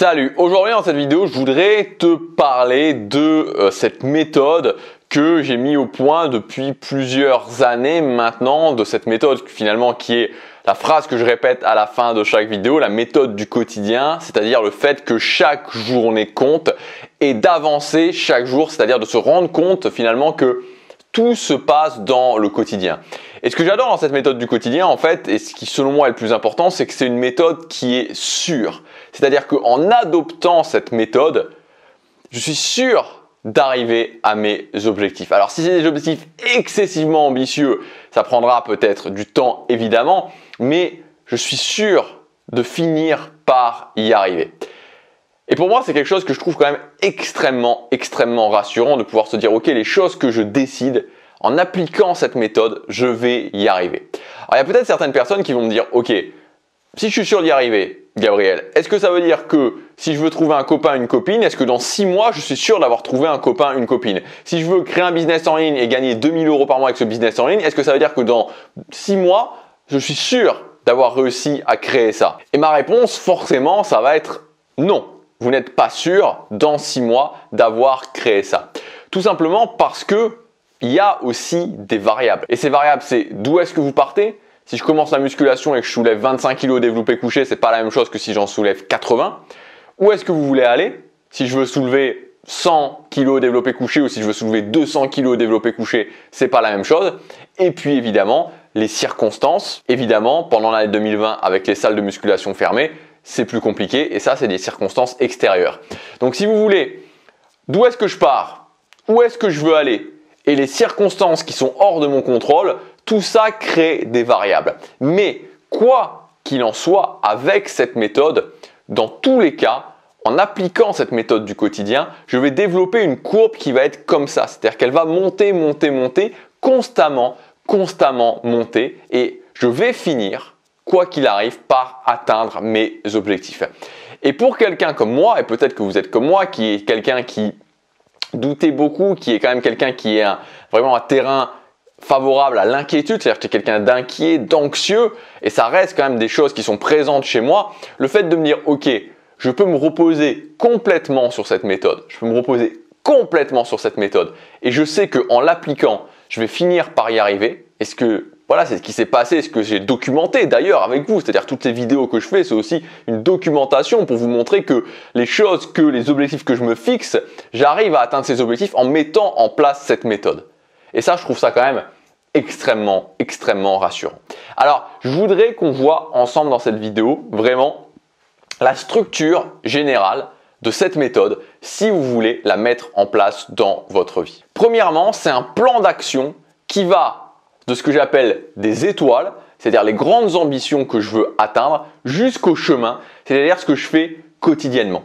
Salut, aujourd'hui dans cette vidéo je voudrais te parler de cette méthode que j'ai mis au point depuis plusieurs années maintenant, de cette méthode finalement qui est la phrase que je répète à la fin de chaque vidéo, la méthode du quotidien, c'est-à-dire le fait que chaque journée compte et d'avancer chaque jour, c'est-à-dire de se rendre compte finalement que tout se passe dans le quotidien. Et ce que j'adore dans cette méthode du quotidien en fait, et ce qui selon moi est le plus important, c'est que c'est une méthode qui est sûre. C'est-à-dire qu'en adoptant cette méthode, je suis sûr d'arriver à mes objectifs. Alors si c'est des objectifs excessivement ambitieux, ça prendra peut-être du temps évidemment, mais je suis sûr de finir par y arriver. Et pour moi, c'est quelque chose que je trouve quand même extrêmement rassurant de pouvoir se dire ok, les choses que je décide, en appliquant cette méthode, je vais y arriver. Alors il y a peut-être certaines personnes qui vont me dire ok, si je suis sûr d'y arriver, Gabriel, est-ce que ça veut dire que si je veux trouver un copain, une copine, est-ce que dans 6 mois, je suis sûr d'avoir trouvé un copain, une copine? Si je veux créer un business en ligne et gagner 2000 € par mois avec ce business en ligne, est-ce que ça veut dire que dans 6 mois, je suis sûr d'avoir réussi à créer ça? Et ma réponse, forcément, ça va être non. Vous n'êtes pas sûr dans 6 mois d'avoir créé ça. Tout simplement parce que il y a aussi des variables. Et ces variables, c'est d'où est-ce que vous partez? Si je commence la musculation et que je soulève 25 kg développé couché, c'est pas la même chose que si j'en soulève 80. Où est-ce que vous voulez aller? Si je veux soulever 100 kg développé couché ou si je veux soulever 200 kg développé couché, c'est pas la même chose. Et puis évidemment, les circonstances. Évidemment, pendant l'année 2020, avec les salles de musculation fermées, c'est plus compliqué et ça, c'est des circonstances extérieures. Donc si vous voulez, d'où est-ce que je pars? Où est-ce que je veux aller? Et les circonstances qui sont hors de mon contrôle, tout ça crée des variables. Mais quoi qu'il en soit, avec cette méthode, dans tous les cas, en appliquant cette méthode du quotidien, je vais développer une courbe qui va être comme ça. C'est-à-dire qu'elle va monter, constamment monter et je vais finir, quoi qu'il arrive, par atteindre mes objectifs. Et pour quelqu'un comme moi, et peut-être que vous êtes comme moi, qui est quelqu'un qui doutait beaucoup, qui est quand même quelqu'un qui est vraiment un terrain favorable à l'inquiétude, c'est-à-dire que tu es quelqu'un d'inquiet, d'anxieux, et ça reste quand même des choses qui sont présentes chez moi, le fait de me dire ok, je peux me reposer complètement sur cette méthode, et je sais qu'en l'appliquant, je vais finir par y arriver. Est-ce que voilà, c'est ce qui s'est passé, ce que j'ai documenté d'ailleurs avec vous, c'est-à-dire toutes les vidéos que je fais, c'est aussi une documentation pour vous montrer que les objectifs que je me fixe, j'arrive à atteindre ces objectifs en mettant en place cette méthode. Et ça, je trouve ça quand même extrêmement rassurant. Alors, je voudrais qu'on voit ensemble dans cette vidéo vraiment la structure générale de cette méthode si vous voulez la mettre en place dans votre vie. Premièrement, c'est un plan d'action qui va de ce que j'appelle des étoiles, c'est-à-dire les grandes ambitions que je veux atteindre, jusqu'au chemin, c'est-à-dire ce que je fais quotidiennement.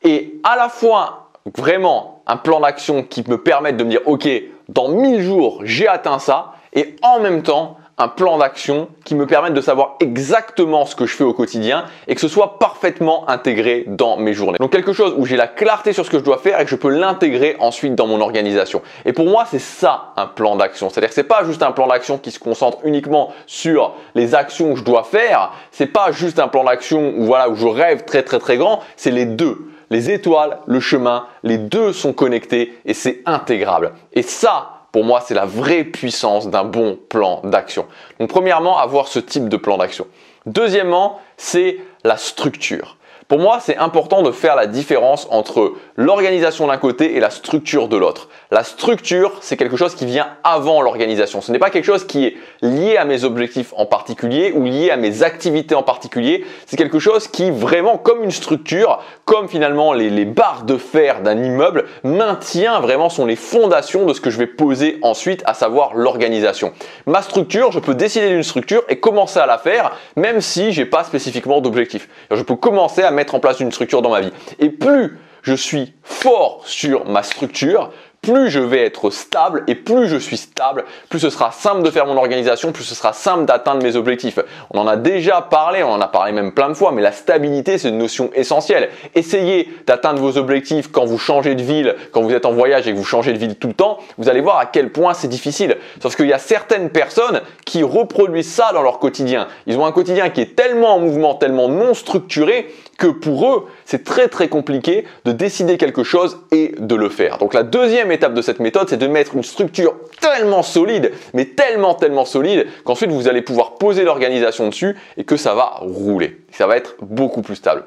Et à la fois, vraiment, un plan d'action qui me permette de me dire « Ok, dans 1000 jours, j'ai atteint ça » et en même temps, un plan d'action qui me permette de savoir exactement ce que je fais au quotidien et que ce soit parfaitement intégré dans mes journées. Donc quelque chose où j'ai la clarté sur ce que je dois faire et que je peux l'intégrer ensuite dans mon organisation. Et pour moi, c'est ça un plan d'action. C'est-à-dire que c'est pas juste un plan d'action qui se concentre uniquement sur les actions que je dois faire. C'est pas juste un plan d'action où je rêve très grand. C'est les deux. Les étoiles, le chemin, les deux sont connectés et c'est intégrable. Et ça, pour moi, c'est la vraie puissance d'un bon plan d'action. Donc premièrement, avoir ce type de plan d'action. Deuxièmement, c'est la structure. Pour moi, c'est important de faire la différence entre l'organisation d'un côté et la structure de l'autre. La structure, c'est quelque chose qui vient avant l'organisation. Ce n'est pas quelque chose qui est lié à mes objectifs en particulier ou lié à mes activités en particulier. C'est quelque chose qui vraiment, comme une structure, comme finalement les barres de fer d'un immeuble, maintient vraiment, sont les fondations de ce que je vais poser ensuite, à savoir l'organisation. Ma structure, je peux décider d'une structure et commencer à la faire, même si j'ai pas spécifiquement d'objectif. Je peux commencer à mettre en place une structure dans ma vie. Et plus je suis fort sur ma structure, plus je vais être stable et plus je suis stable, plus ce sera simple de faire mon organisation, plus ce sera simple d'atteindre mes objectifs. On en a déjà parlé, on en a parlé même plein de fois, mais la stabilité, c'est une notion essentielle. Essayez d'atteindre vos objectifs quand vous changez de ville, quand vous êtes en voyage et que vous changez de ville tout le temps, vous allez voir à quel point c'est difficile. Parce qu'il y a certaines personnes qui reproduisent ça dans leur quotidien. Ils ont un quotidien qui est tellement en mouvement, tellement non structuré, que pour eux, c'est très très compliqué de décider quelque chose et de le faire. Donc la deuxième étape de cette méthode, c'est de mettre une structure tellement solide, mais tellement solide, qu'ensuite vous allez pouvoir poser l'organisation dessus et que ça va rouler. Ça va être beaucoup plus stable.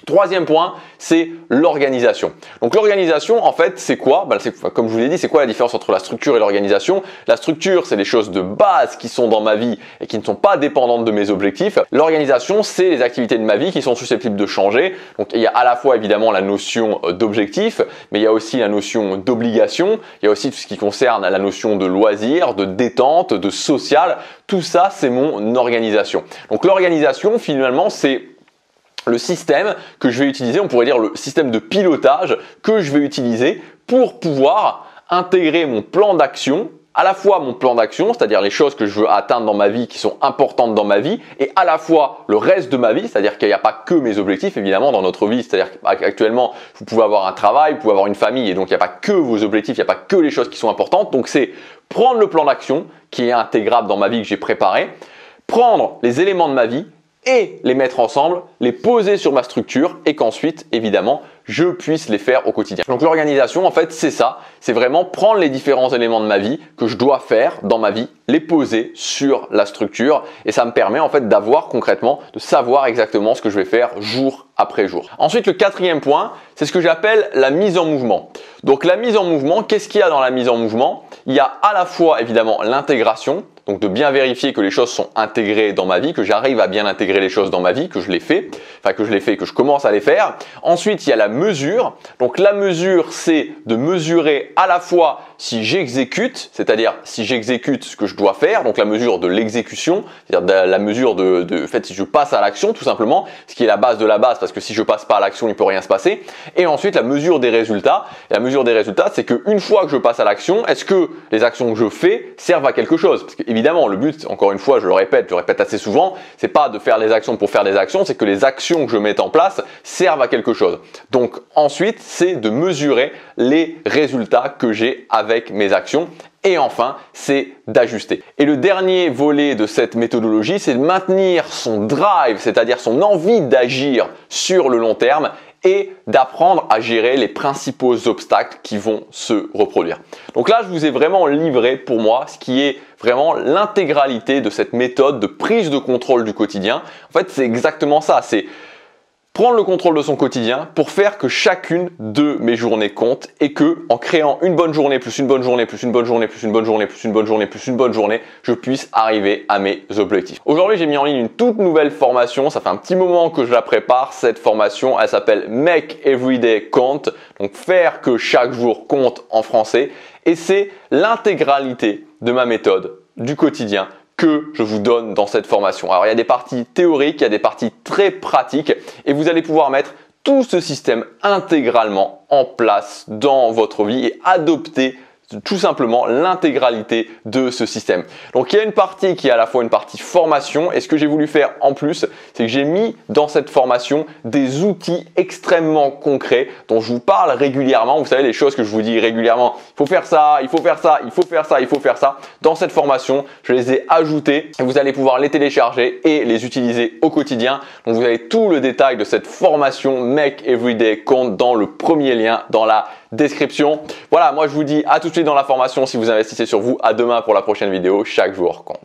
Troisième point, c'est l'organisation. Donc l'organisation, en fait, c'est quoi? Comme je vous l'ai dit, c'est quoi la différence entre la structure et l'organisation? La structure, c'est les choses de base qui sont dans ma vie et qui ne sont pas dépendantes de mes objectifs. L'organisation, c'est les activités de ma vie qui sont susceptibles de changer. Donc il y a à la fois évidemment la notion d'objectif, mais il y a aussi la notion d'obligation. Il y a aussi tout ce qui concerne la notion de loisir, de détente, de social. Tout ça, c'est mon organisation. Donc l'organisation, finalement, c'est le système que je vais utiliser, on pourrait dire le système de pilotage que je vais utiliser pour pouvoir intégrer mon plan d'action, à la fois mon plan d'action, c'est-à-dire les choses que je veux atteindre dans ma vie qui sont importantes dans ma vie, et à la fois le reste de ma vie, c'est-à-dire qu'il n'y a pas que mes objectifs évidemment dans notre vie, c'est-à-dire qu'actuellement vous pouvez avoir un travail, vous pouvez avoir une famille, et donc il n'y a pas que vos objectifs, il n'y a pas que les choses qui sont importantes. Donc c'est prendre le plan d'action qui est intégrable dans ma vie que j'ai préparé, prendre les éléments de ma vie et les mettre ensemble, les poser sur ma structure et qu'ensuite, évidemment, je puisse les faire au quotidien. Donc l'organisation, en fait, c'est ça. C'est vraiment prendre les différents éléments de ma vie que je dois faire dans ma vie, les poser sur la structure et ça me permet en fait d'avoir concrètement, de savoir exactement ce que je vais faire jour après jour. Ensuite, le quatrième point, c'est ce que j'appelle la mise en mouvement. Donc la mise en mouvement, qu'est-ce qu'il y a dans la mise en mouvement? Il y a à la fois évidemment l'intégration, donc de bien vérifier que les choses sont intégrées dans ma vie, que j'arrive à bien intégrer les choses dans ma vie, que je les fais, que je commence à les faire. Ensuite, il y a la mesure. Donc la mesure, c'est de mesurer à la fois si j'exécute, c'est-à-dire si j'exécute ce que je dois faire, donc la mesure de l'exécution, c'est-à-dire la mesure de fait si je passe à l'action tout simplement, ce qui est la base de la base, parce que si je passe pas à l'action, il ne peut rien se passer. Et ensuite, la mesure des résultats. Et la mesure des résultats, c'est qu'une fois que je passe à l'action, est-ce que les actions que je fais servent à quelque chose? Parce que évidemment, le but, encore une fois, je le répète assez souvent, c'est pas de faire des actions pour faire des actions, c'est que les actions que je mette en place servent à quelque chose. Donc ensuite, c'est de mesurer les résultats que j'ai avec mes actions. Et enfin, c'est d'ajuster. Et le dernier volet de cette méthodologie, c'est de maintenir son drive, c'est-à-dire son envie d'agir sur le long terme et d'apprendre à gérer les principaux obstacles qui vont se reproduire. Donc là, je vous ai vraiment livré pour moi ce qui est vraiment l'intégralité de cette méthode de prise de contrôle du quotidien. En fait, c'est exactement ça. C'est prendre le contrôle de son quotidien pour faire que chacune de mes journées compte et que, en créant une bonne journée, plus une bonne journée, plus une bonne journée, plus une bonne journée, plus une bonne journée, plus une bonne journée, je puisse arriver à mes objectifs. Aujourd'hui, j'ai mis en ligne une toute nouvelle formation. Ça fait un petit moment que je la prépare. Cette formation, elle s'appelle Make Everyday Count. Donc, faire que chaque jour compte en français. Et c'est l'intégralité de ma méthode du quotidien que je vous donne dans cette formation. Alors il y a des parties théoriques, il y a des parties très pratiques et vous allez pouvoir mettre tout ce système intégralement en place dans votre vie et adopter tout simplement l'intégralité de ce système. Donc il y a une partie qui est à la fois une partie formation et ce que j'ai voulu faire en plus, c'est que j'ai mis dans cette formation des outils extrêmement concrets dont je vous parle régulièrement. Vous savez les choses que je vous dis régulièrement, il faut faire ça, il faut faire ça, il faut faire ça, il faut faire ça. Dans cette formation, je les ai ajoutés et vous allez pouvoir les télécharger et les utiliser au quotidien. Donc vous avez tout le détail de cette formation Make Everyday Count dans le premier lien dans la description. Voilà, moi je vous dis à tout de suite dans la formation si vous investissez sur vous. À demain pour la prochaine vidéo. Chaque jour compte.